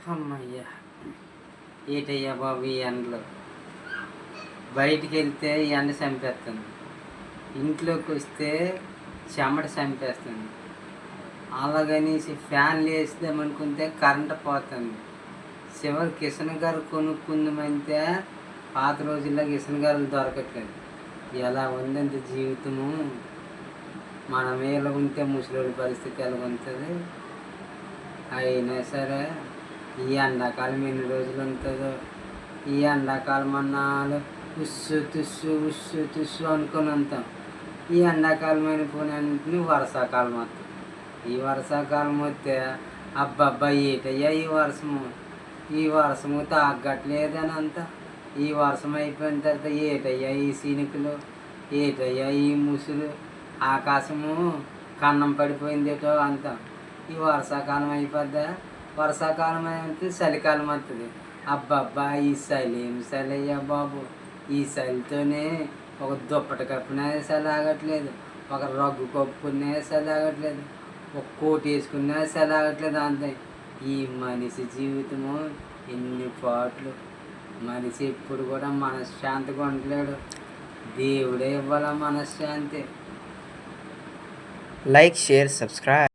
అమ్మయ్య! ఏటయ్యా బాబు ఈ ఎండలు. బయటికి వెళ్తే ఈ ఎండ చంపేస్తుంది. ఇంట్లోకి వస్తే చెమట చంపేస్తుంది. అలాగనేసి ఫ్యాన్లు వేద్దామనుకుంటే కరెంటు పోతుంది. చివరికి కిసనగారు కొనుక్కుందామంటే పాత రోజుల్లో కిసనగారులు దొరకట్లేదు. ఎలా ఉందంటే జీవితము. మనం ఎలా ఉంటే ముసలోడి పరిస్థితి ఎలా ఉంటుంది. అయినా సరే ఈ ఎండాకాలం ఎన్ని రోజులు ఉంటుందో. ఈ ఎండాకాలం అన్నాళ్ళు ఉస్సు తుస్సు అనుకొని ఉంటాం. ఈ ఎండాకాలం అయిపోయిన వర్షాకాలం వస్తుంది. ఈ వర్షాకాలం వస్తే అబ్బబ్బా ఏటయ్యా ఈ వర్షము తాగట్లేదని అంత. ఈ వర్షం అయిపోయిన తర్వాత ఏటయ్యా ఈ సీనికులు, ఏటయ్యా ఈ ముసులు, ఆకాశము కన్నం పడిపోయిందేటో అంత. ఈ వర్షాకాలం అయిపోద్దా. వర్షాకాలం అయితే చలికాలం వస్తుంది. అబ్బబ్బా ఈ చలి ఏమి చలి అయ్యా బాబు. ఈ చలితోనే ఒక దుప్పటి కప్పునే చలి ఆగట్లేదు, ఒక రగ్గు కప్పుకునే చలి ఆగట్లేదు, ఒక కోట్ వేసుకునే చలి ఆగట్లేదు. అంతే ఈ మనిషి జీవితము. ఎన్ని పాటలు. మనిషి ఎప్పుడు కూడా మనశ్శాంతిగా ఉండలేడు. దేవుడే ఇవ్వాల మనశ్శాంతి. Like, share, subscribe.